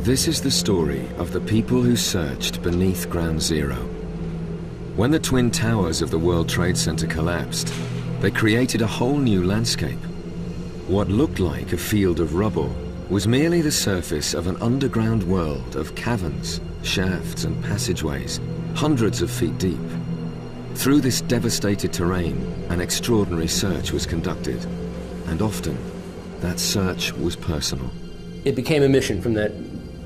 This is the story of the people who searched beneath Ground Zero. When the Twin Towers of the World Trade Center collapsed, they created a whole new landscape. What looked like a field of rubble was merely the surface of an underground world of caverns, shafts and passageways, hundreds of feet deep. Through this devastated terrain, an extraordinary search was conducted, and often that search was personal. It became a mission from that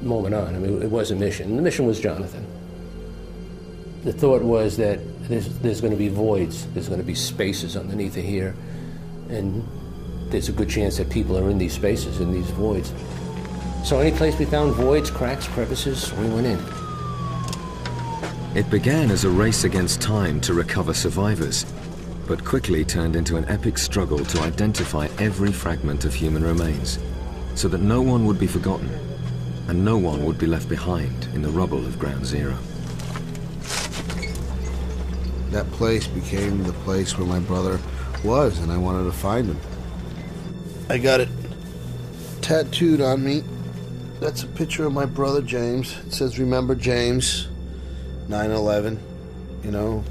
moment on. I mean, it was a mission. The mission was Jonathan. The thought was that there's going to be voids, there's going to be spaces underneath of here, and there's a good chance that people are in these spaces, in these voids. So any place we found voids, cracks, crevices, we went in. It began as a race against time to recover survivors, but quickly turned into an epic struggle to identify every fragment of human remains, so that no one would be forgotten, and no one would be left behind in the rubble of Ground Zero. That place became the place where my brother was, and I wanted to find him. I got it tattooed on me. That's a picture of my brother James. It says, "Remember James, 9/11," you know.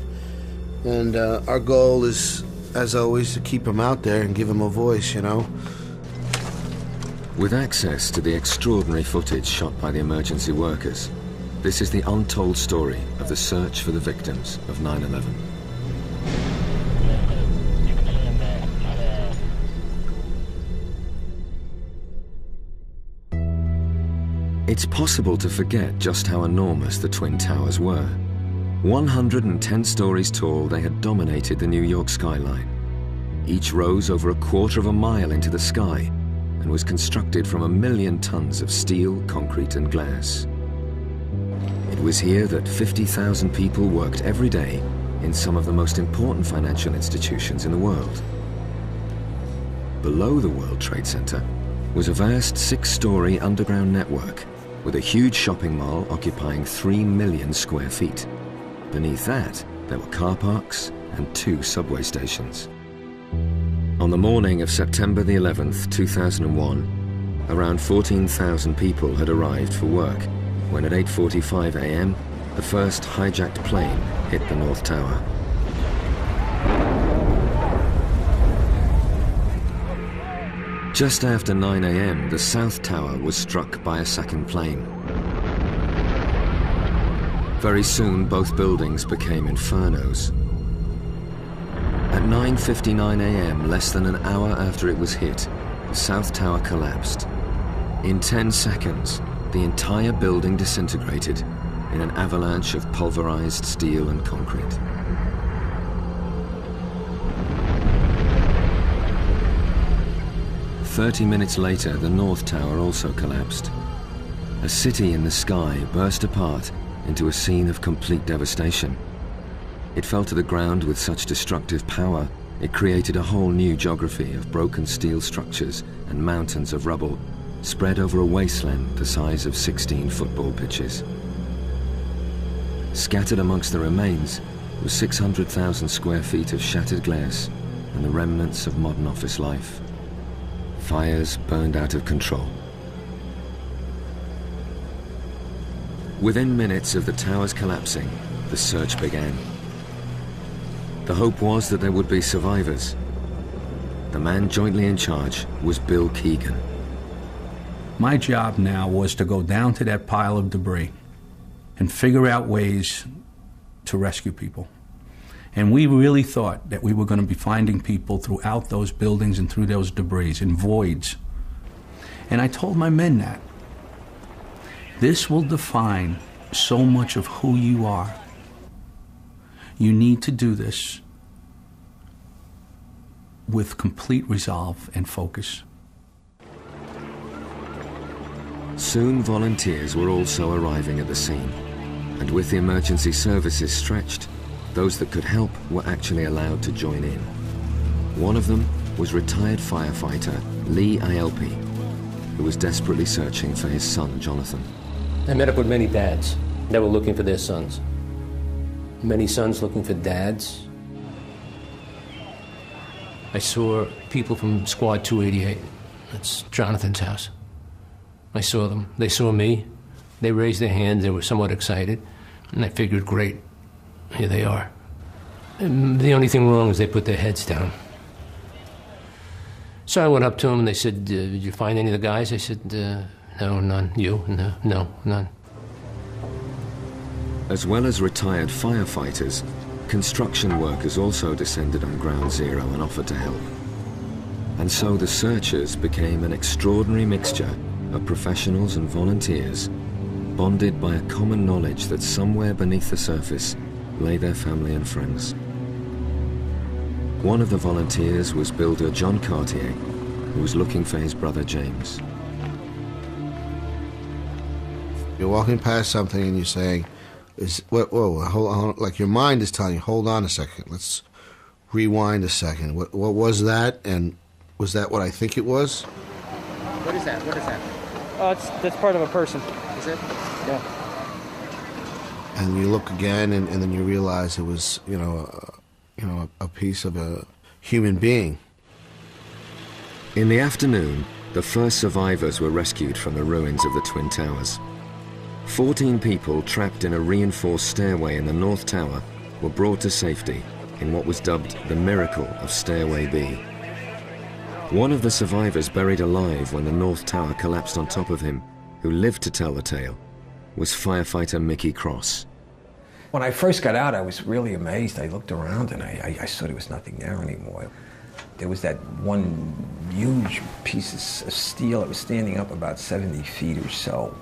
And our goal is, as always, to keep him out there and give him a voice, you know. With access to the extraordinary footage shot by the emergency workers, this is the untold story of the search for the victims of 9/11. It's possible to forget just how enormous the Twin Towers were. 110 stories tall, they had dominated the New York skyline. Each rose over a quarter of a mile into the sky and was constructed from 1 million tons of steel, concrete, and glass. It was here that 50,000 people worked every day in some of the most important financial institutions in the world. Below the World Trade Center was a vast 6-story underground network with a huge shopping mall occupying 3 million square feet. Beneath that, there were car parks and 2 subway stations. On the morning of September the 11th, 2001, around 14,000 people had arrived for work when at 8:45 a.m., the first hijacked plane hit the North Tower. Just after 9 a.m., the South Tower was struck by a second plane. Very soon, both buildings became infernos. At 9:59 a.m., less than an hour after it was hit, the South Tower collapsed. In 10 seconds, the entire building disintegrated in an avalanche of pulverized steel and concrete. "30 minutes later, the North Tower also collapsed. A city in the sky burst apart into a scene of complete devastation. It fell to the ground with such destructive power, it created a whole new geography of broken steel structures and mountains of rubble, spread over a wasteland the size of 16 football pitches. Scattered amongst the remains was 600,000 square feet of shattered glass and the remnants of modern office life. Fires burned out of control. Within minutes of the towers collapsing, the search began. The hope was that there would be survivors. The man jointly in charge was Bill Keegan. My job now was to go down to that pile of debris and figure out ways to rescue people. And we really thought that we were going to be finding people throughout those buildings and through those debris, in voids. And I told my men that. This will define so much of who you are. You need to do this with complete resolve and focus. Soon volunteers were also arriving at the scene, and with the emergency services stretched, those that could help were actually allowed to join in. One of them was retired firefighter Lee Ielpi, who was desperately searching for his son Jonathan. I met up with many dads that were looking for their sons. Many sons looking for dads. I saw people from Squad 288. That's Jonathan's house. I saw them. They saw me. They raised their hands, they were somewhat excited, and I figured, great, here they are. And the only thing wrong is they put their heads down. So I went up to them and they said, did you find any of the guys? I said, no, none. You? No, none. As well as retired firefighters, construction workers also descended on Ground Zero and offered to help. And so the searchers became an extraordinary mixture of professionals and volunteers, bonded by a common knowledge that somewhere beneath the surface lay their family and friends. One of the volunteers was builder John Cartier, who was looking for his brother James. You're walking past something and you're saying, whoa, hold on, like your mind is telling you, hold on a second, let's rewind a second. What was that, and was that what I think it was? What is that? What is that? That's part of a person. Is it? Yeah. And you look again, and then you realize it was, a piece of a human being. In the afternoon, the first survivors were rescued from the ruins of the Twin Towers. 14 people trapped in a reinforced stairway in the North Tower were brought to safety in what was dubbed the Miracle of Stairway B. One of the survivors buried alive when the North Tower collapsed on top of him, who lived to tell the tale, was firefighter Mickey Cross. When I first got out, I was really amazed. I looked around and I saw there was nothing there anymore. There was that one huge piece of steel that was standing up about 70 feet or so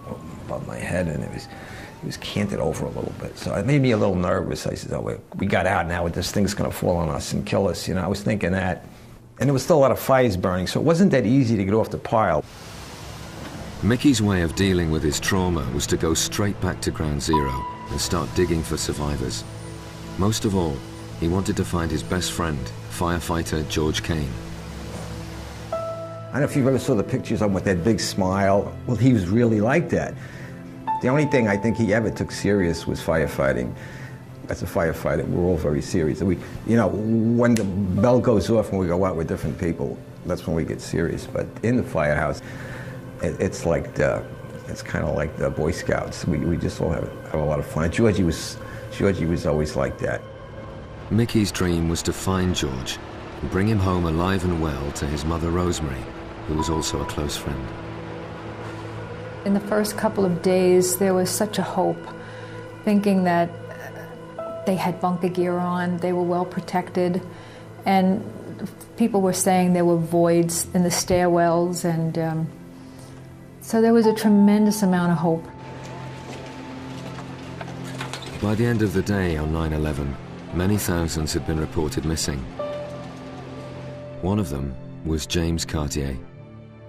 above my head, and it was canted over a little bit. So it made me a little nervous. I said, oh, we got out now, this thing's gonna fall on us and kill us. I was thinking that. And there was still a lot of fires burning, so it wasn't that easy to get off the pile. Mickey's way of dealing with his trauma was to go straight back to Ground Zero and start digging for survivors. Most of all, he wanted to find his best friend, firefighter George Kane. I don't know if you ever saw the pictures of him with that big smile. Well, he was really like that. The only thing I think he ever took serious was firefighting. As a firefighter, we're all very serious. When the bell goes off and we go out with different people, that's when we get serious. But in the firehouse, it's kind of like the Boy Scouts. We just all have a lot of fun. Georgie was always like that. Mickey's dream was to find George and bring him home alive and well to his mother Rosemary, who was also a close friend. In the first couple of days, there was such a hope, thinking that they had bunker gear on, they were well protected, and people were saying there were voids in the stairwells, and so there was a tremendous amount of hope. By the end of the day on 9/11, many thousands had been reported missing. One of them was James Cartier.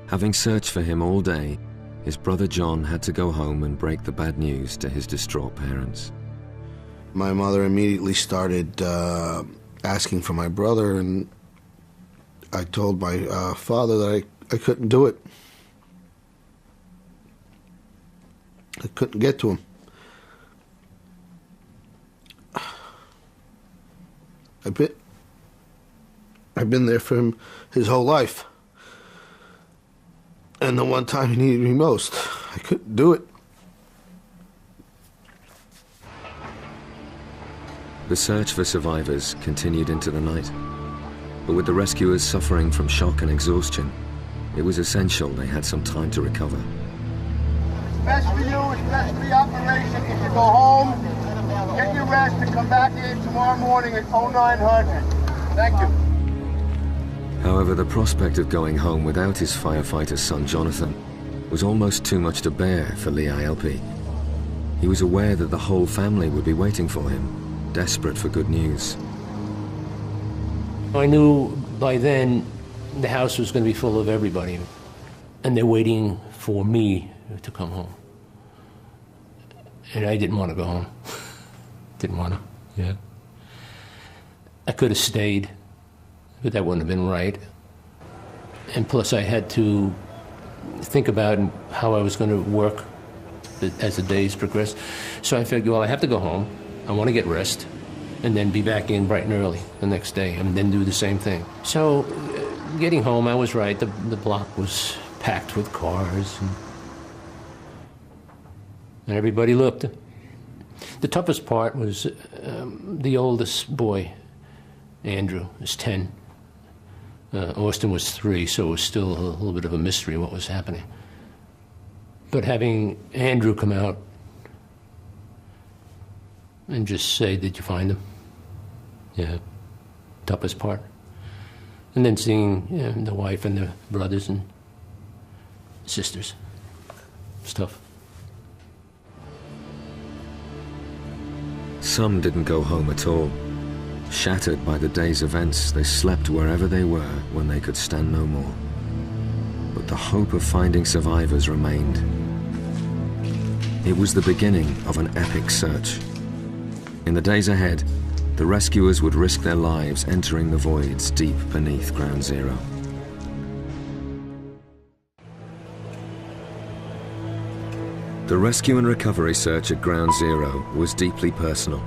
Having searched for him all day, his brother John had to go home and break the bad news to his distraught parents. My mother immediately started asking for my brother, and I told my father that I couldn't do it. I couldn't get to him. I've been there for him his whole life. And the one time he needed me most, I couldn't do it. The search for survivors continued into the night. But with the rescuers suffering from shock and exhaustion, it was essential they had some time to recover. It's best for you, it's best for the operation. If you go home, get your rest and come back in tomorrow morning at 0900. Thank you. However, the prospect of going home without his firefighter son Jonathan was almost too much to bear for Lee ILP. He was aware that the whole family would be waiting for him, desperate for good news. I knew by then the house was going to be full of everybody, and they're waiting for me to come home. And I didn't want to go home. Didn't want to, yeah. I could have stayed, but that wouldn't have been right. And plus I had to think about how I was going to work as the days progressed. So I figured, well, I have to go home. I want to get rest, and then be back in bright and early the next day, and then do the same thing. So getting home, I was right. The block was packed with cars. and everybody looked. The toughest part was the oldest boy, Andrew, was 10. Austin was 3, so it was still a little bit of a mystery what was happening. But having Andrew come out and just say, "Did you find him?" Yeah, toughest part. And then seeing the wife and the brothers and sisters. Stuff. Some didn't go home at all. Shattered by the day's events, they slept wherever they were when they could stand no more. But the hope of finding survivors remained. It was the beginning of an epic search. In the days ahead, the rescuers would risk their lives entering the voids deep beneath Ground Zero. The rescue and recovery search at Ground Zero was deeply personal,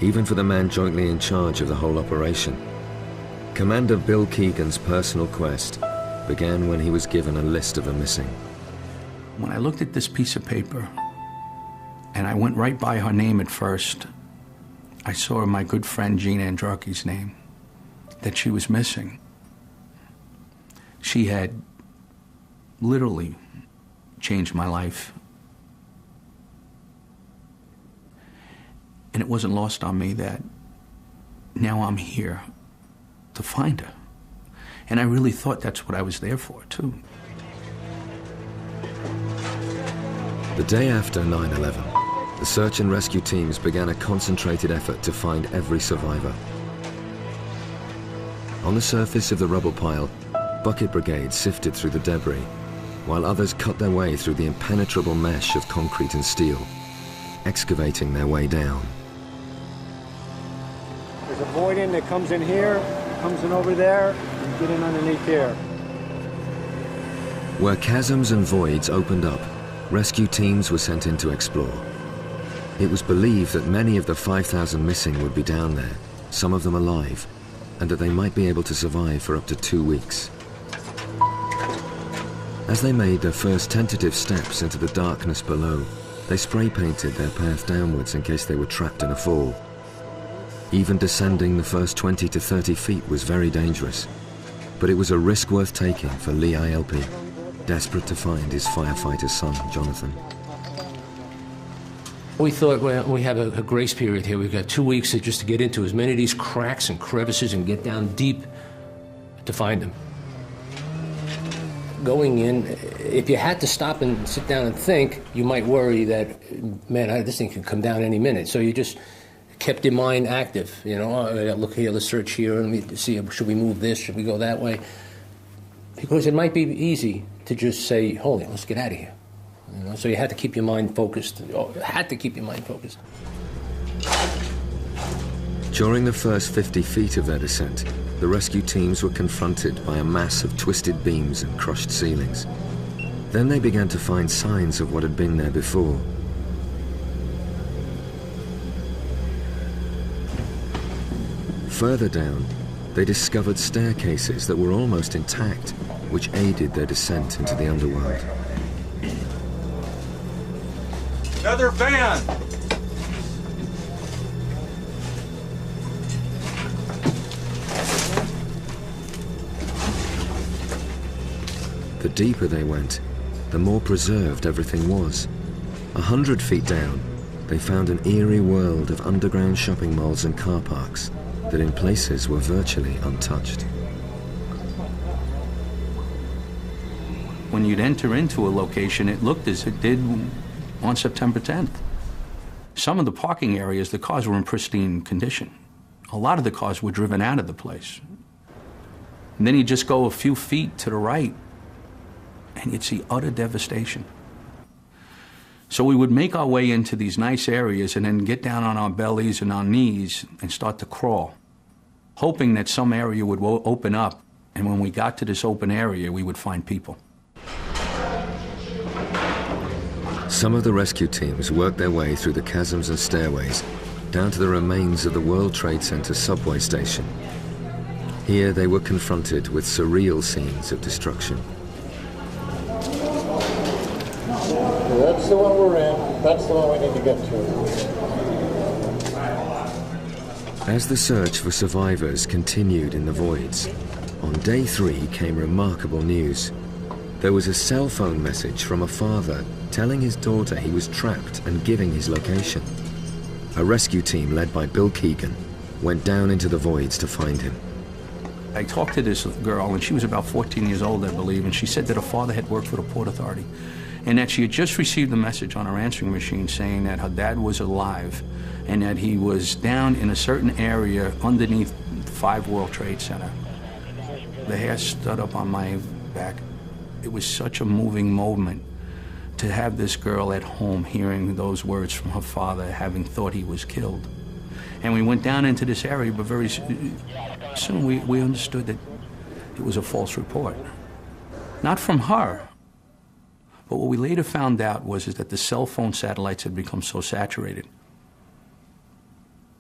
even for the man jointly in charge of the whole operation. Commander Bill Keegan's personal quest began when he was given a list of the missing. When I looked at this piece of paper, and I went right by her name at first, I saw my good friend Jean Andraki's name, that she was missing. She had literally changed my life. And it wasn't lost on me that now I'm here to find her. And I really thought that's what I was there for, too. The day after 9/11, the search and rescue teams began a concentrated effort to find every survivor. On the surface of the rubble pile, bucket brigades sifted through the debris, while others cut their way through the impenetrable mesh of concrete and steel, excavating their way down. There's a void in that comes in here, comes in over there, and get in underneath here. Where chasms and voids opened up, rescue teams were sent in to explore. It was believed that many of the 5,000 missing would be down there, some of them alive, and that they might be able to survive for up to 2 weeks. As they made their first tentative steps into the darkness below, they spray painted their path downwards in case they were trapped in a fall. Even descending the first 20 to 30 feet was very dangerous, but it was a risk worth taking for Lee ILP, desperate to find his firefighter son, Jonathan. We thought, well, we have a grace period here. We've got 2 weeks just to get into as many of these cracks and crevices and get down deep to find them. Going in, if you had to stop and sit down and think, you might worry that, man, this thing could come down any minute. So you just kept your mind active. You know, oh, look here, let's search here, and let me see, should we move this, should we go that way? Because it might be easy to just say, holy, let's get out of here. You know, so you had to keep your mind focused. During the first 50 feet of their descent, the rescue teams were confronted by a mass of twisted beams and crushed ceilings. Then they began to find signs of what had been there before. Further down, they discovered staircases that were almost intact, which aided their descent into the underworld. Another van! The deeper they went, the more preserved everything was. 100 feet down, they found an eerie world of underground shopping malls and car parks that in places were virtually untouched. When you'd enter into a location, it looked as it did on September 10th. Some of the parking areas, the cars were in pristine condition. A lot of the cars were driven out of the place. And then you just go a few feet to the right, and you'd see utter devastation. So we would make our way into these nice areas and then get down on our bellies and our knees and start to crawl, hoping that some area would open up, and when we got to this open area, we would find people. Some of the rescue teams worked their way through the chasms and stairways down to the remains of the World Trade Center subway station. Here they were confronted with surreal scenes of destruction. That's the one we're in. That's the one we need to get to. As the search for survivors continued in the voids, on day 3 came remarkable news. There was a cell phone message from a father telling his daughter he was trapped and giving his location. A rescue team led by Bill Keegan went down into the voids to find him. I talked to this girl, and she was about 14 years old, I believe, and she said that her father had worked for the Port Authority, and that she had just received a message on her answering machine saying that her dad was alive, and that he was down in a certain area underneath 5 World Trade Center. The hair stood up on my back. It was such a moving moment to have this girl at home hearing those words from her father, having thought he was killed. And we went down into this area, but very soon we understood that it was a false report. Not from her, but what we later found out was that the cell phone satellites had become so saturated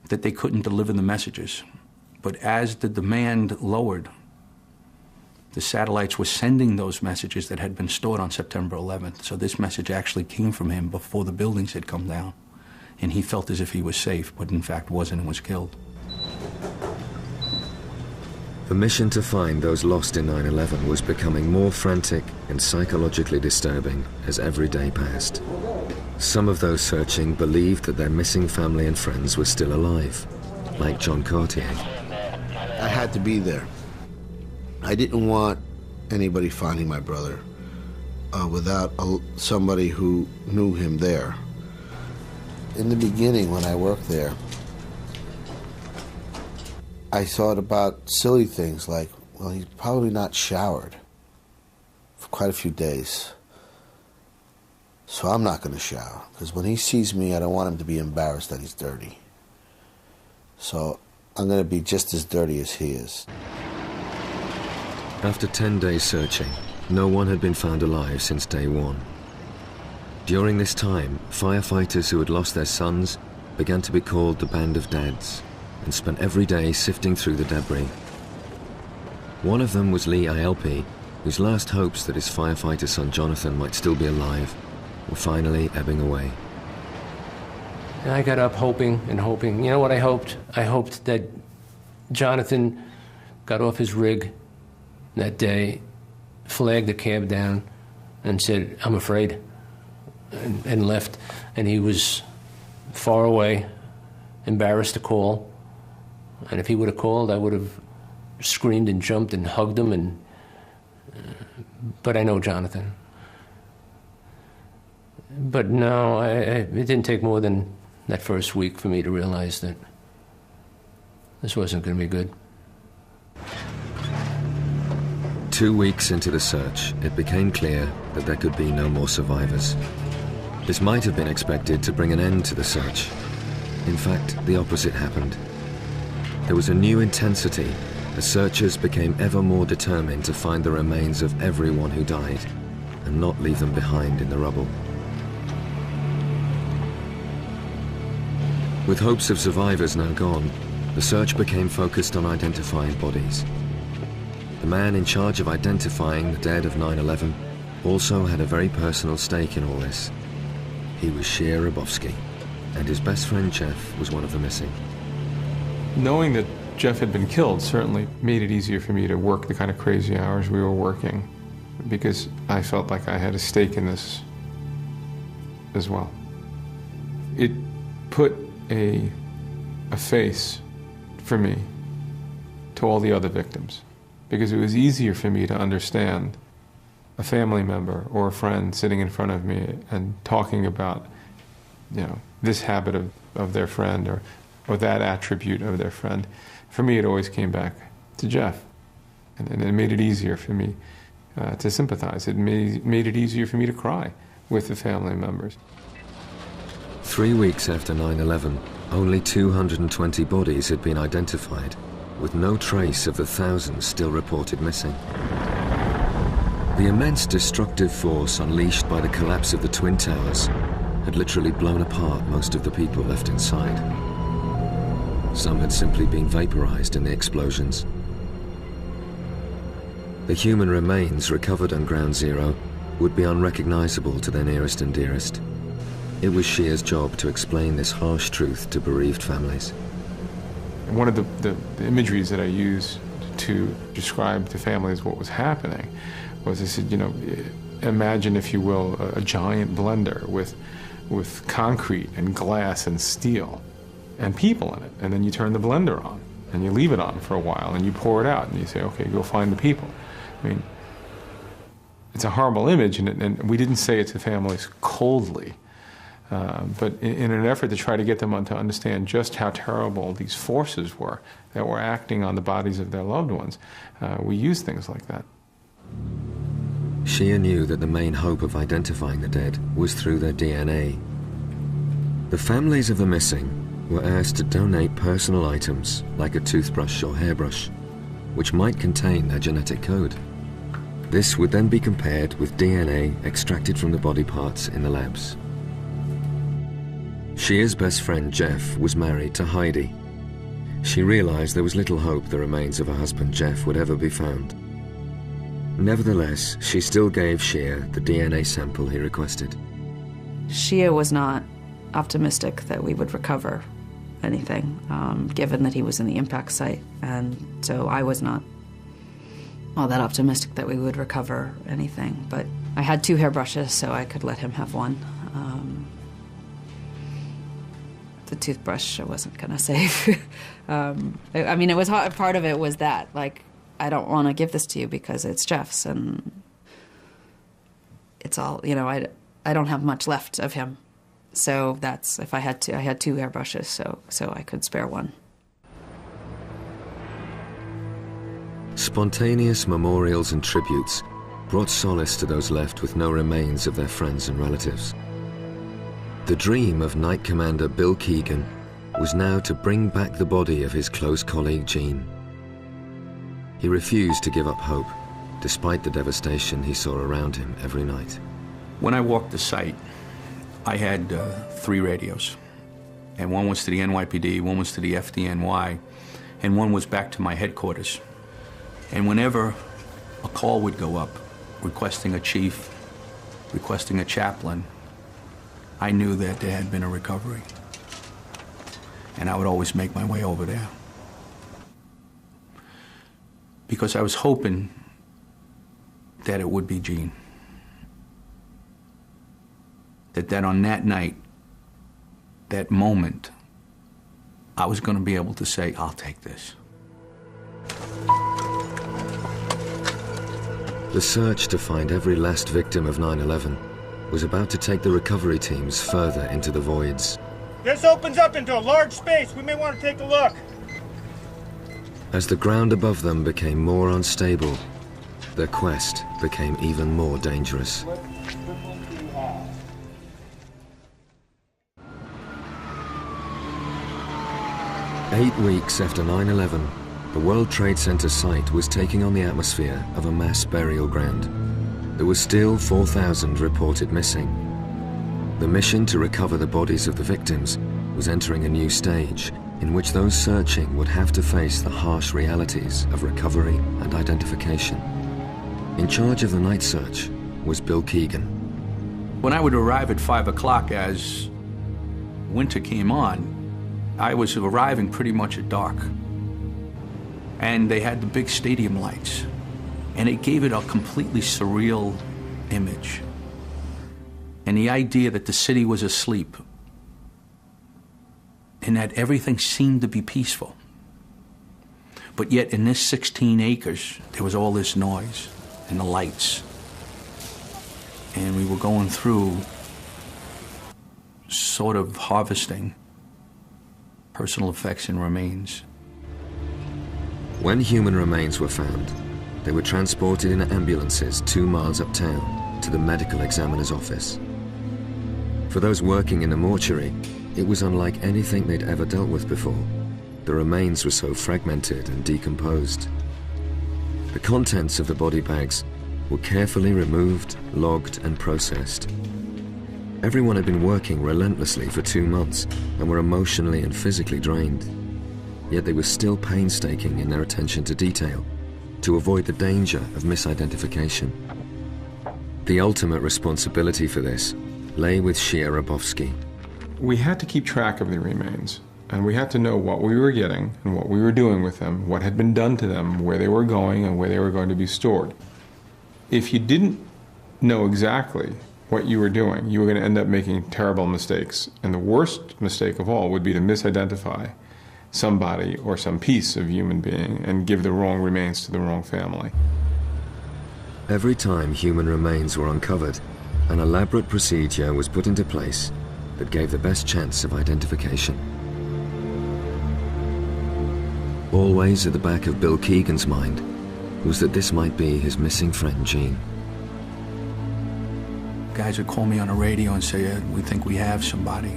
that they couldn't deliver the messages. But as the demand lowered, the satellites were sending those messages that had been stored on September 11th. So this message actually came from him before the buildings had come down. And he felt as if he was safe, but in fact wasn't, and was killed. The mission to find those lost in 9/11 was becoming more frantic and psychologically disturbing as every day passed. Some of those searching believed that their missing family and friends were still alive, like John Cartier. I had to be there. I didn't want anybody finding my brother without somebody who knew him there. In the beginning, when I worked there, I thought about silly things like, well, he's probably not showered for quite a few days. So I'm not going to shower, because when he sees me, I don't want him to be embarrassed that he's dirty. So I'm going to be just as dirty as he is. After 10 days searching, no one had been found alive since day 1. During this time, firefighters who had lost their sons began to be called the Band of Dads and spent every day sifting through the debris. One of them was Lee ILP, whose last hopes that his firefighter son Jonathan might still be alive were finally ebbing away. And I got up hoping and hoping. You know what I hoped? I hoped that Jonathan got off his rig that day, flagged the cab down, and said, "I'm afraid," and left. And he was far away, embarrassed to call. And if he would have called, I would have screamed and jumped and hugged him. But I know Jonathan. But no, it didn't take more than that first week for me to realize that this wasn't going to be good. 2 weeks into the search, it became clear that there could be no more survivors. This might have been expected to bring an end to the search. In fact, the opposite happened. There was a new intensity as searchers became ever more determined to find the remains of everyone who died and not leave them behind in the rubble. With hopes of survivors now gone, the search became focused on identifying bodies. The man in charge of identifying the dead of 9/11 also had a very personal stake in all this. He was Sheer Rabowski, and his best friend Jeff was one of the missing. Knowing that Jeff had been killed certainly made it easier for me to work the kind of crazy hours we were working, because I felt like I had a stake in this as well. It put a face for me to all the other victims, because it was easier for me to understand a family member or a friend sitting in front of me and talking about, this habit of their friend or that attribute of their friend. For me, it always came back to Jeff, and it made it easier for me to sympathize. It made it easier for me to cry with the family members. 3 weeks after 9/11, only 220 bodies had been identified, with no trace of the thousands still reported missing. The immense destructive force unleashed by the collapse of the Twin Towers had literally blown apart most of the people left inside. Some had simply been vaporized in the explosions. The human remains recovered on Ground Zero would be unrecognizable to their nearest and dearest. It was Shear's job to explain this harsh truth to bereaved families. One of the imageries that I used to describe to families what was happening was, I said, you know, imagine, if you will, a giant blender with concrete and glass and steel and people in it, and then you turn the blender on and you leave it on for a while and you pour it out and you say, okay, go find the people. I mean, it's a horrible image, and we didn't say it to families coldly, but in an effort to try to get them to understand just how terrible these forces were that were acting on the bodies of their loved ones, we used things like that. Shear knew that the main hope of identifying the dead was through their DNA. The families of the missing were asked to donate personal items like a toothbrush or hairbrush, which might contain their genetic code. This would then be compared with DNA extracted from the body parts in the labs. Shear's best friend Jeff was married to Heidi. She realized there was little hope the remains of her husband Jeff would ever be found. Nevertheless, she still gave Shear the DNA sample he requested. Shear was not optimistic that we would recover anything, given that he was in the impact site, and so I was not all that optimistic that we would recover anything. But I had 2 hairbrushes, so I could let him have one. The toothbrush I wasn't gonna save. I mean, it was hard. Part of it was that, like, I don't want to give this to you because it's Jeff's, and it's all, you know, I don't have much left of him. So that's, if I had to, I had 2 hairbrushes, so I could spare one. Spontaneous memorials and tributes brought solace to those left with no remains of their friends and relatives. The dream of Night Commander Bill Keegan was now to bring back the body of his close colleague Gene. He refused to give up hope, despite the devastation he saw around him every night. When I walked the site, I had 3 radios. And one was to the NYPD, one was to the FDNY, and one was back to my headquarters. And whenever a call would go up, requesting a chief, requesting a chaplain, I knew that there had been a recovery. And I would always make my way over there. Because I was hoping that it would be Gene. That on that night, that moment, I was going to be able to say, I'll take this. The search to find every last victim of 9/11 was about to take the recovery teams further into the voids. This opens up into a large space. We may want to take a look. As the ground above them became more unstable, their quest became even more dangerous. 8 weeks after 9/11, the World Trade Center site was taking on the atmosphere of a mass burial ground. There were still 4,000 reported missing. The mission to recover the bodies of the victims was entering a new stage in which those searching would have to face the harsh realities of recovery and identification. In charge of the night search was Bill Keegan. When I would arrive at 5 o'clock as winter came on, I was arriving pretty much at dark. And they had the big stadium lights, and it gave it a completely surreal image. And the idea that the city was asleep and that everything seemed to be peaceful. But yet in this 16 acres, there was all this noise and the lights. And we were going through sort of harvesting personal effects and remains. When human remains were found, they were transported in ambulances 2 miles uptown to the medical examiner's office. For those working in the mortuary, it was unlike anything they'd ever dealt with before. The remains were so fragmented and decomposed. The contents of the body bags were carefully removed, logged, and processed. Everyone had been working relentlessly for 2 months and were emotionally and physically drained. Yet they were still painstaking in their attention to detail to avoid the danger of misidentification. The ultimate responsibility for this lay with Shia Rabowski. We had to keep track of the remains, and we had to know what we were getting and what we were doing with them, what had been done to them, where they were going, and where they were going to be stored. If you didn't know exactly what you were doing, you were going to end up making terrible mistakes. And the worst mistake of all would be to misidentify somebody or some piece of human being and give the wrong remains to the wrong family. Every time human remains were uncovered, an elaborate procedure was put into place that gave the best chance of identification. Always at the back of Bill Keegan's mind was that this might be his missing friend Gene. Guys would call me on the radio and say, we think we have somebody.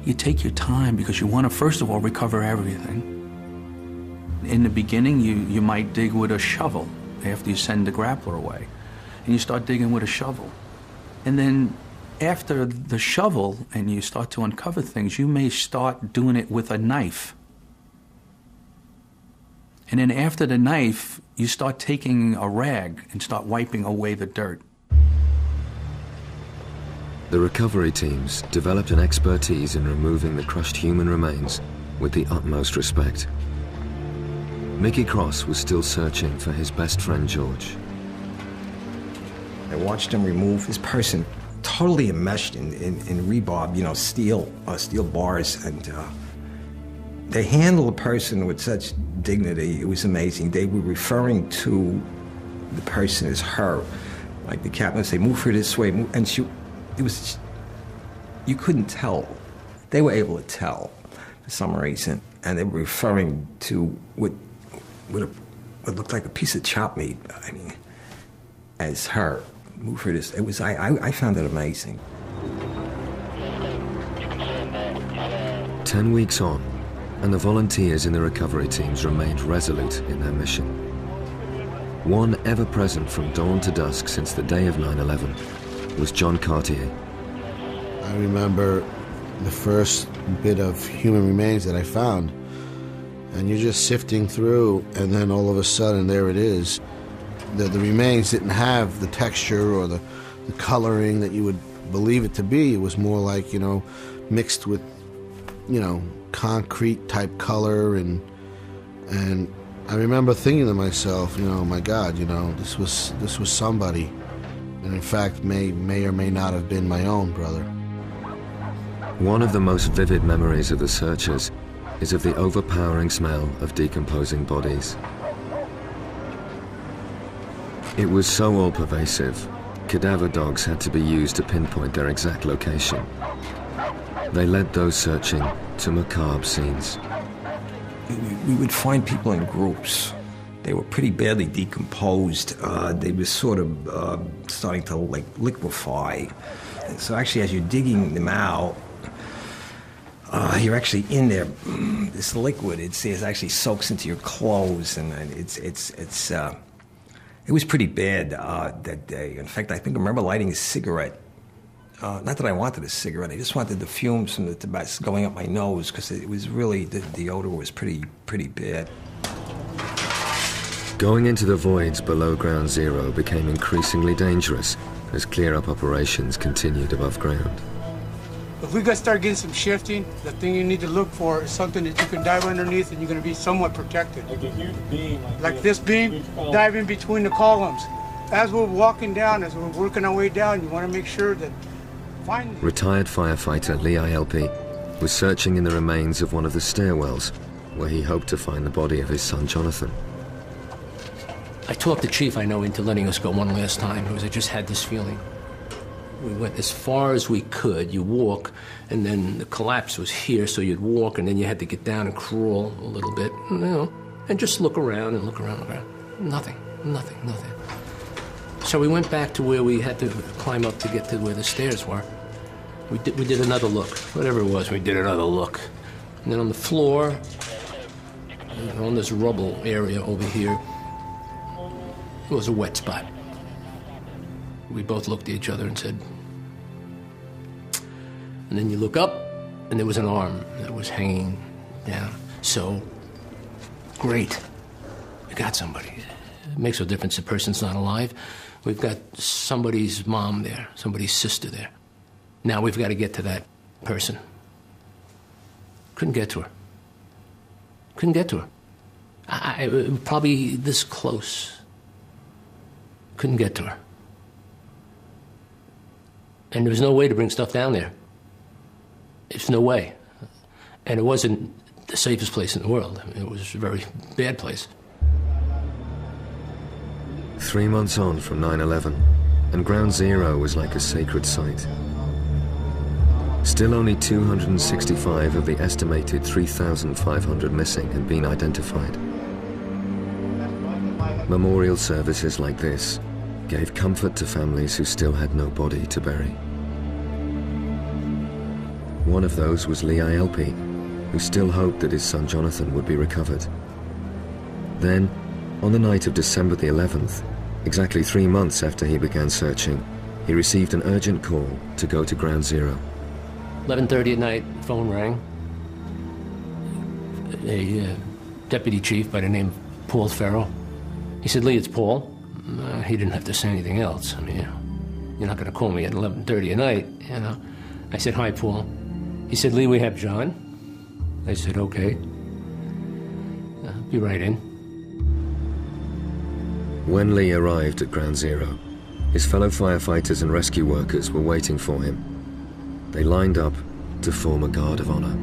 You take your time because you want to, first of all, recover everything. In the beginning, you might dig with a shovel after you send the grappler away. And you start digging with a shovel. And then after the shovel and you start to uncover things, you may start doing it with a knife. And then after the knife, you start taking a rag and start wiping away the dirt. The recovery teams developed an expertise in removing the crushed human remains with the utmost respect. Mickey Cross was still searching for his best friend George. I watched him remove his person, totally enmeshed in rebar, you know, steel bars, and they handled the person with such dignity. It was amazing. They were referring to the person as her. Like the captain would say, move her this way, move, and you couldn't tell. They were able to tell for some reason, and they were referring to what looked like a piece of chopped meat, I mean, as her. Move her this. It was, I found it amazing. 10 weeks on, and the volunteers in the recovery teams remained resolute in their mission. One ever present from dawn to dusk since the day of 9/11 was John Cartier. I remember the first bit of human remains that I found, and you're just sifting through, and then all of a sudden there it is. The remains didn't have the texture or the coloring that you would believe it to be. It was more like, you know, mixed with, you know, concrete type color, and I remember thinking to myself, you know, my God, you know, this was somebody, and in fact may or may not have been my own brother. One of the most vivid memories of the searchers is of the overpowering smell of decomposing bodies. It was so all-pervasive, cadaver dogs had to be used to pinpoint their exact location. They led those searching to macabre scenes. We would find people in groups. They were pretty badly decomposed. They were sort of starting to like liquefy. So actually, as you're digging them out, you're actually in there. This liquid, it actually soaks into your clothes, and it was pretty bad that day. In fact, I remember lighting a cigarette. Not that I wanted a cigarette, I just wanted the fumes from the tobacco going up my nose, because it was really, the odor was pretty bad. Going into the voids below Ground Zero became increasingly dangerous as clear-up operations continued above ground. If we start getting some shifting, the thing you need to look for is something that you can dive underneath and you're going to be somewhat protected. Like a huge beam. Like this beam, dive in between the columns. As we're walking down, as we're working our way down, you want to make sure that Retired firefighter Lee ILP was searching in the remains of one of the stairwells where he hoped to find the body of his son Jonathan. I talked the chief I know into letting us go one last time because I just had this feeling. We went as far as we could. You walk, and then the collapse was here, so you'd walk, and then you had to get down and crawl a little bit, you know, and just look around and look around. Nothing. So we went back to where we had to climb up to get to where the stairs were. We did another look. Whatever it was, we did another look. And then on the floor, on this rubble area over here, it was a wet spot. We both looked at each other and said, and then you look up, and there was an arm that was hanging down. So, great, you got somebody. It makes no difference if the person's not alive. We've got somebody's mom there, somebody's sister there. Now we've got to get to that person. Couldn't get to her. Couldn't get to her. I probably this close. Couldn't get to her. And there was no way to bring stuff down there. There's no way. And it wasn't the safest place in the world. It was a very bad place. 3 months on from 9/11, and Ground Zero was like a sacred site. Still only 265 of the estimated 3,500 missing had been identified. Memorial services like this gave comfort to families who still had no body to bury. One of those was Lee ILP, who still hoped that his son Jonathan would be recovered. Then, on the night of December the 11th, exactly 3 months after he began searching, he received an urgent call to go to Ground Zero. 11:30 at night, phone rang. A deputy chief by the name of Paul Farrell. He said, "Lee, it's Paul." He didn't have to say anything else. I mean, you're not going to call me at 11:30 at night, you know. I said, "Hi, Paul." He said, "Lee, we have John." I said, "Okay. Be right in." When Lee arrived at Ground Zero, his fellow firefighters and rescue workers were waiting for him. They lined up to form a guard of honor.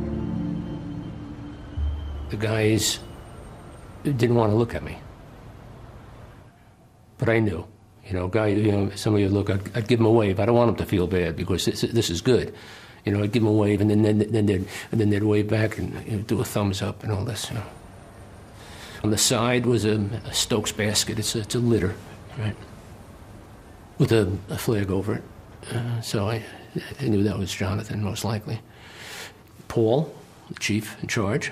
The guys didn't want to look at me. But I knew, somebody would look, I'd give them a wave. I don't want them to feel bad because this is good. I'd give them a wave and then they'd wave back and do a thumbs up and all this. On the side was a Stokes basket. It's a litter, right? With a flag over it. So I knew that was Jonathan, most likely. Paul, the chief in charge,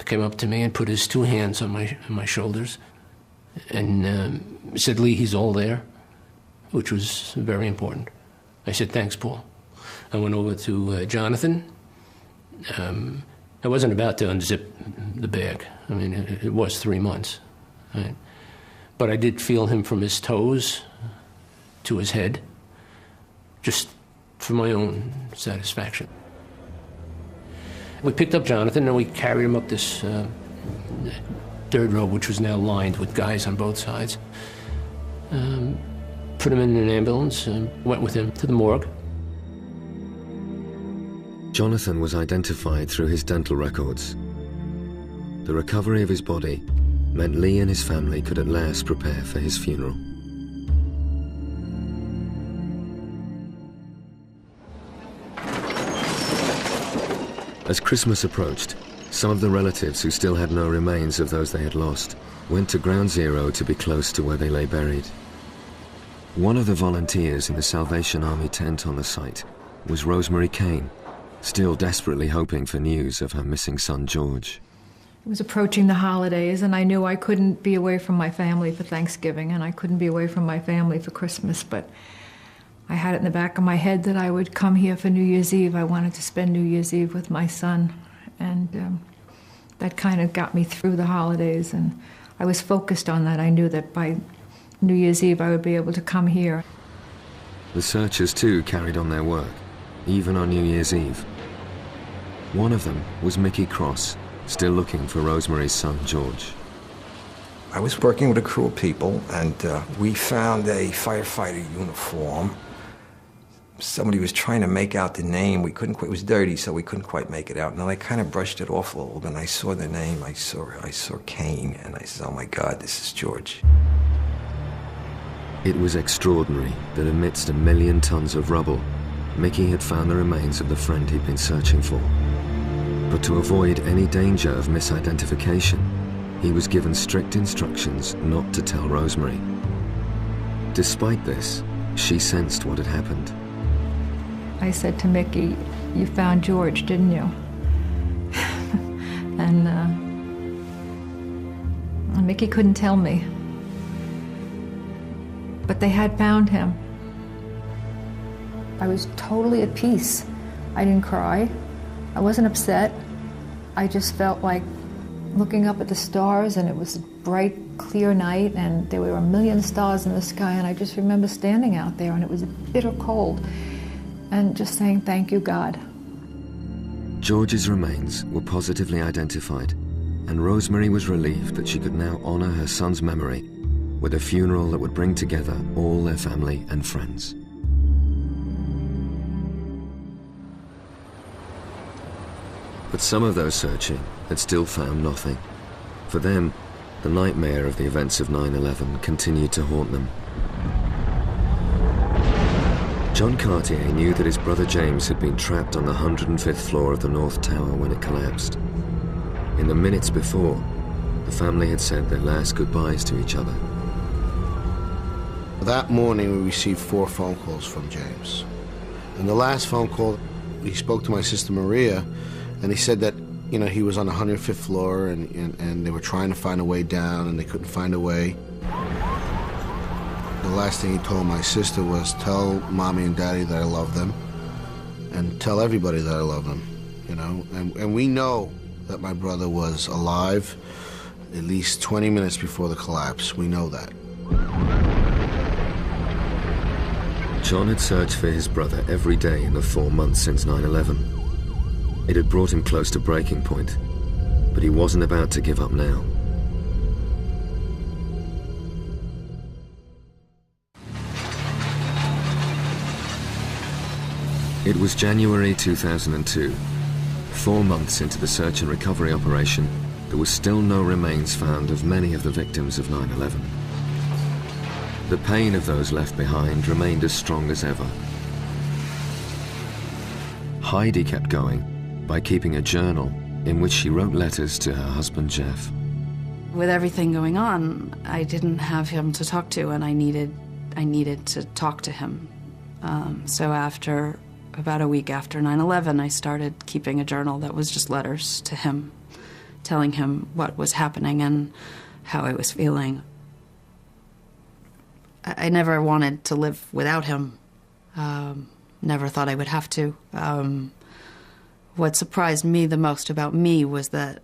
came up to me and put his 2 hands on my shoulders and said, "Lee, he's all there," which was very important. I said, "Thanks, Paul." I went over to Jonathan. I wasn't about to unzip the bag. I mean, it was 3 months, right? But I did feel him from his toes to his head, just for my own satisfaction. We picked up Jonathan and we carried him up this dirt road, which was now lined with guys on both sides. Put him in an ambulance and went with him to the morgue. Jonathan was identified through his dental records. The recovery of his body meant Lee and his family could at last prepare for his funeral. As Christmas approached, some of the relatives who still had no remains of those they had lost went to Ground Zero to be close to where they lay buried. One of the volunteers in the Salvation Army tent on the site was Rosemary Kane, still desperately hoping for news of her missing son George. It was approaching the holidays, and I knew I couldn't be away from my family for Thanksgiving, and I couldn't be away from my family for Christmas, but I had it in the back of my head that I would come here for New Year's Eve. I wanted to spend New Year's Eve with my son, and that kind of got me through the holidays, and I was focused on that. I knew that by New Year's Eve I would be able to come here. The searchers too carried on their work, even on New Year's Eve. One of them was Mickey Cross, still looking for Rosemary's son George. I was working with a crew of people, and we found a firefighter uniform. Somebody was trying to make out the name. We couldn't quite, it was dirty, so we couldn't quite make it out. And I kind of brushed it off a little bit, and I saw the name. I saw Kane, and I said, "Oh my God, this is George." It was extraordinary that amidst 1 million tons of rubble, Mickey had found the remains of the friend he'd been searching for. But to avoid any danger of misidentification, he was given strict instructions not to tell Rosemary. Despite this, she sensed what had happened. I said to Mickey, "You found George, didn't you?" and Mickey couldn't tell me. But they had found him. I was totally at peace. I didn't cry. I wasn't upset. I just felt like looking up at the stars, and it was a bright, clear night, and there were a million stars in the sky, and I just remember standing out there, and it was bitter cold, and just saying, "Thank you, God." George's remains were positively identified, and Rosemary was relieved that she could now honor her son's memory with a funeral that would bring together all their family and friends. But some of those searching had still found nothing. For them, the nightmare of the events of 9/11 continued to haunt them. John Cartier knew that his brother James had been trapped on the 105th floor of the North Tower when it collapsed. In the minutes before, the family had said their last goodbyes to each other. That morning, we received 4 phone calls from James. And the last phone call, he spoke to my sister Maria, and he said that, you know, he was on the 105th floor and they were trying to find a way down and they couldn't find a way. The last thing he told my sister was, "Tell Mommy and Daddy that I love them, and tell everybody that I love them," you know. And we know that my brother was alive at least 20 minutes before the collapse. We know that. John had searched for his brother every day in the 4 months since 9/11. It had brought him close to breaking point, but he wasn't about to give up now. It was January 2002. 4 months into the search and recovery operation, there was still no remains found of many of the victims of 9/11. The pain of those left behind remained as strong as ever. Heidi kept going by keeping a journal in which she wrote letters to her husband Jeff. With everything going on, I didn't have him to talk to, and I needed to talk to him. So after about a week after 9/11, I started keeping a journal that was just letters to him, telling him what was happening and how I was feeling. I never wanted to live without him. Never thought I would have to. What surprised me the most about me was that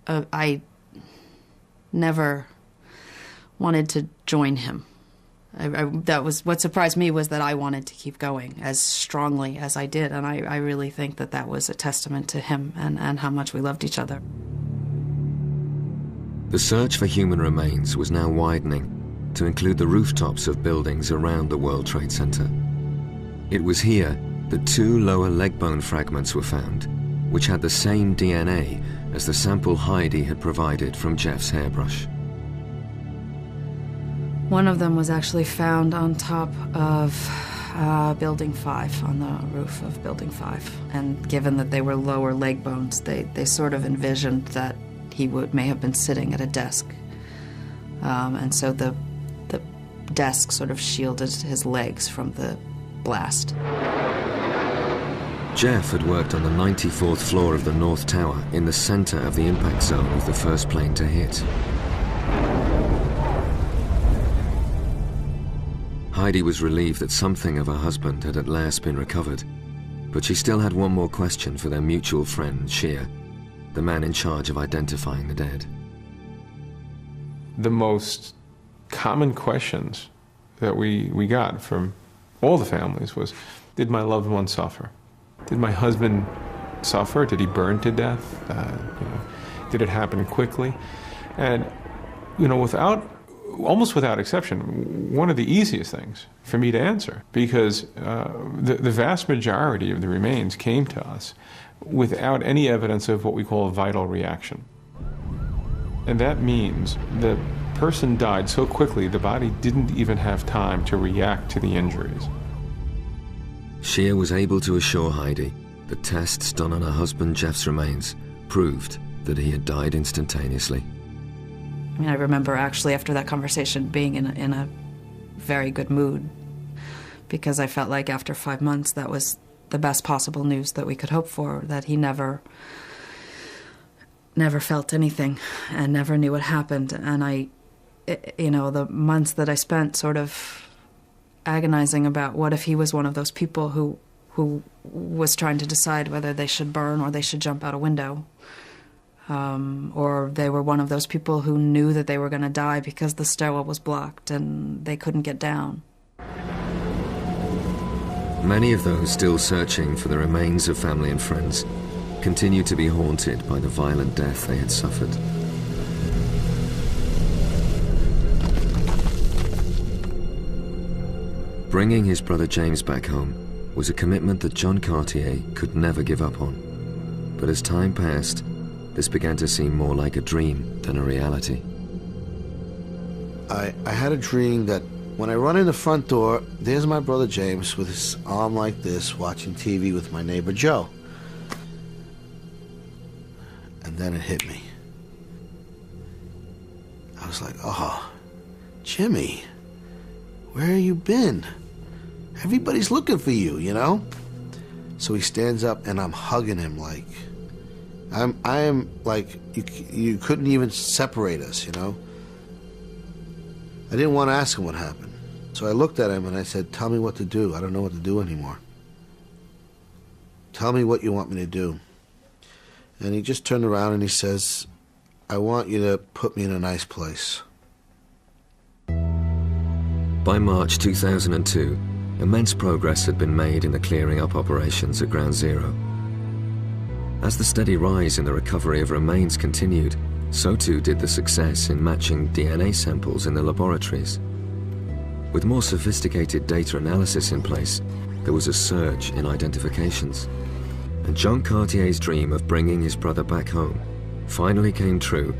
I never wanted to join him. That was what surprised me, was that I wanted to keep going as strongly as I did, and I really think that that was a testament to him and how much we loved each other. The search for human remains was now widening to include the rooftops of buildings around the World Trade Center. It was here that 2 lower leg bone fragments were found, which had the same DNA as the sample Heidi had provided from Jeff's hairbrush. One of them was actually found on top of Building 5, on the roof of Building 5. And given that they were lower leg bones, they sort of envisioned that he may have been sitting at a desk. And so the desk sort of shielded his legs from the blast. Jeff had worked on the 94th floor of the North Tower in the center of the impact zone of the first plane to hit. Heidi was relieved that something of her husband had at last been recovered, but she still had one more question for their mutual friend, Shea, the man in charge of identifying the dead. The most common questions that we got from all the families was, did my loved one suffer? Did my husband suffer? Did he burn to death? Did it happen quickly? And, almost without exception, one of the easiest things for me to answer, because the vast majority of the remains came to us without any evidence of what we call a vital reaction. And that means the person died so quickly the body didn't even have time to react to the injuries. Shea was able to assure Heidi that tests done on her husband Jeff's remains proved that he had died instantaneously. I mean, I remember actually after that conversation being in a very good mood, because I felt like after 5 months that was the best possible news that we could hope for, that he never felt anything and never knew what happened. And the months that I spent sort of agonizing about what if he was one of those people who was trying to decide whether they should burn or they should jump out a window. or they were one of those people who knew that they were going to die because the stairwell was blocked and they couldn't get down. Many of those still searching for the remains of family and friends continued to be haunted by the violent death they had suffered. Bringing his brother James back home was a commitment that John Cartier could never give up on. But as time passed, this began to seem more like a dream than a reality. I had a dream that when I run in the front door, there's my brother James with his arm like this, watching TV with my neighbor Joe. And then it hit me. I was like, oh, Jimmy, where have you been? Everybody's looking for you, you know? So he stands up and I'm hugging him like, I am like, you couldn't even separate us, you know? I didn't want to ask him what happened. So I looked at him and I said, tell me what to do. I don't know what to do anymore. Tell me what you want me to do. And he just turned around and he says, I want you to put me in a nice place. By March 2002, immense progress had been made in the clearing up operations at Ground Zero. As the steady rise in the recovery of remains continued, so too did the success in matching DNA samples in the laboratories. With more sophisticated data analysis in place, there was a surge in identifications. And John Cartier's dream of bringing his brother back home finally came true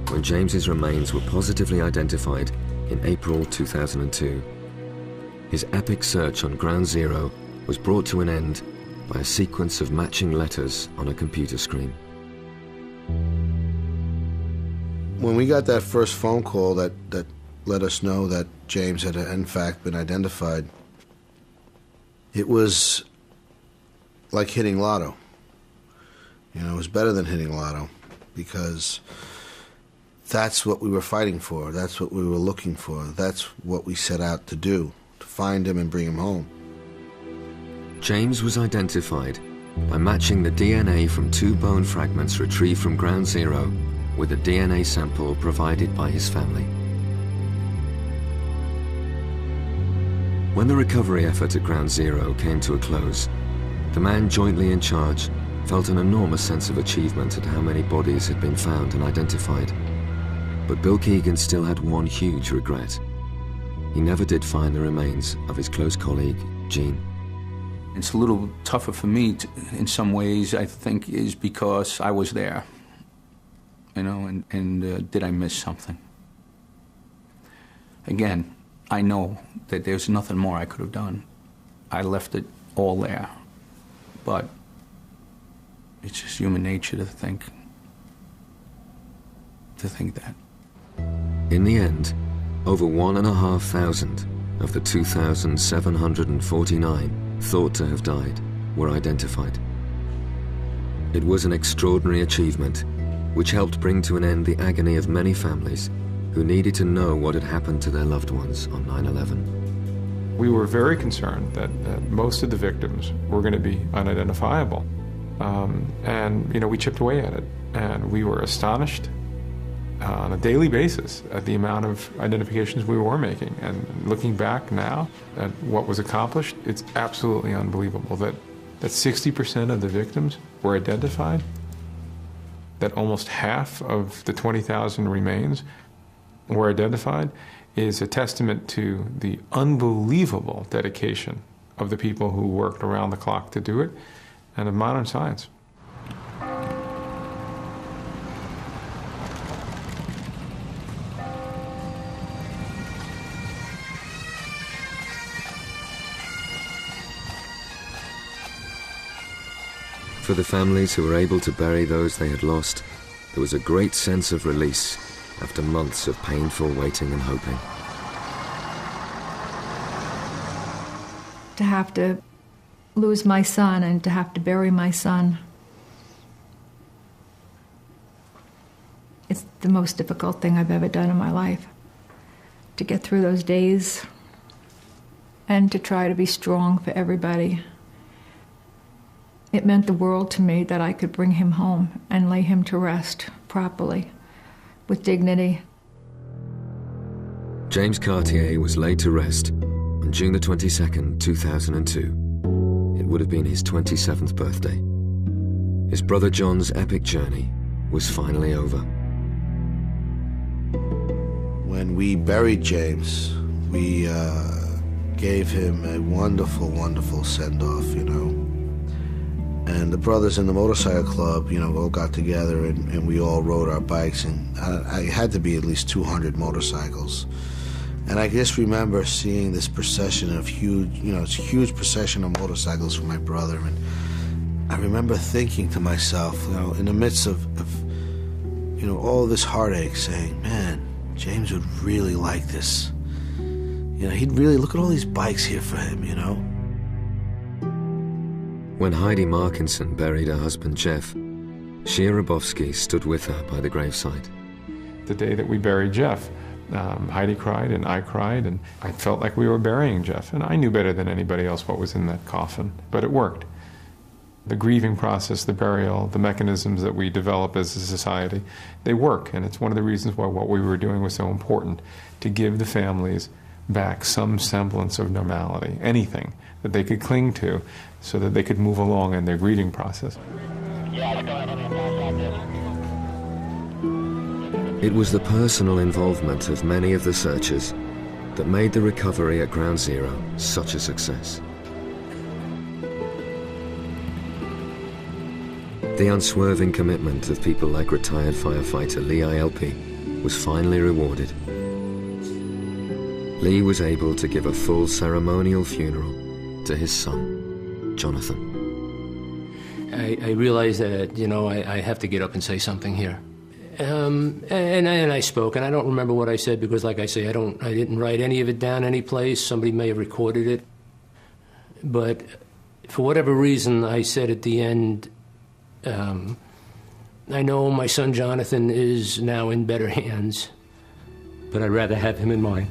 when James's remains were positively identified in April 2002. His epic search on Ground Zero was brought to an end by a sequence of matching letters on a computer screen. When we got that first phone call that let us know that James had in fact been identified, it was like hitting lotto. You know, it was better than hitting lotto because that's what we were fighting for. That's what we were looking for. That's what we set out to do, to find him and bring him home. James was identified by matching the DNA from 2 bone fragments retrieved from Ground Zero with a DNA sample provided by his family. When the recovery effort at Ground Zero came to a close, the man jointly in charge felt an enormous sense of achievement at how many bodies had been found and identified. But Bill Keegan still had one huge regret. He never did find the remains of his close colleague, Gene. It's a little tougher for me in some ways, I think, is because I was there. You know, and did I miss something? Again, I know that there's nothing more I could have done. I left it all there. But it's just human nature to think that. In the end, over 1,500 of the 2,749 thought to have died were identified. It was an extraordinary achievement which helped bring to an end the agony of many families who needed to know what had happened to their loved ones on 9/11. We were very concerned that most of the victims were going to be unidentifiable. And, you know, we chipped away at it. And we were astonished on a daily basis at the amount of identifications we were making. And looking back now at what was accomplished, it's absolutely unbelievable that 60% of the victims were identified, that almost half of the 20,000 remains were identified, is a testament to the unbelievable dedication of the people who worked around the clock to do it, and of modern science. For the families who were able to bury those they had lost, there was a great sense of release after months of painful waiting and hoping. To have to lose my son and to have to bury my son, it's the most difficult thing I've ever done in my life. To get through those days and to try to be strong for everybody. It meant the world to me that I could bring him home and lay him to rest properly, with dignity. James Cartier was laid to rest on June the 22nd, 2002. It would have been his 27th birthday. His brother John's epic journey was finally over. When we buried James, we gave him a wonderful, wonderful send-off, you know. And the brothers in the motorcycle club, you know, all got together and we all rode our bikes, and I had to be at least 200 motorcycles. And I just remember seeing this procession of huge, you know, it's a huge procession of motorcycles for my brother, and I remember thinking to myself, you know, in the midst of you know, all this heartache, saying, man, James would really like this. You know, he'd really, look at all these bikes here for him, you know. When Heidi Markinson buried her husband Jeff, Shia Rabowski stood with her by the gravesite. The day that we buried Jeff, Heidi cried and I cried, and I felt like we were burying Jeff, and I knew better than anybody else what was in that coffin, but it worked. The grieving process, the burial, the mechanisms that we develop as a society, they work, and it's one of the reasons why what we were doing was so important, to give the families back some semblance of normality, anything that they could cling to so that they could move along in their grieving process. It was the personal involvement of many of the searchers that made the recovery at Ground Zero such a success. The unswerving commitment of people like retired firefighter Lee ILP was finally rewarded. Lee was able to give a full ceremonial funeral to his son, Jonathan. I realized that, you know, I have to get up and say something here. And I spoke, and I don't remember what I said because, like I say, I didn't write any of it down any place. Somebody may have recorded it. But for whatever reason, I said at the end, I know my son Jonathan is now in better hands, but I'd rather have him in mine.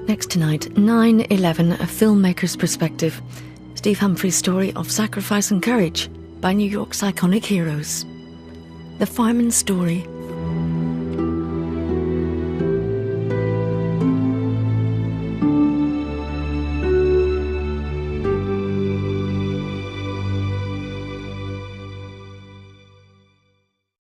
Next tonight, 9/11, a filmmaker's perspective. Steve Humphrey's story of sacrifice and courage by New York's iconic heroes. The fireman's story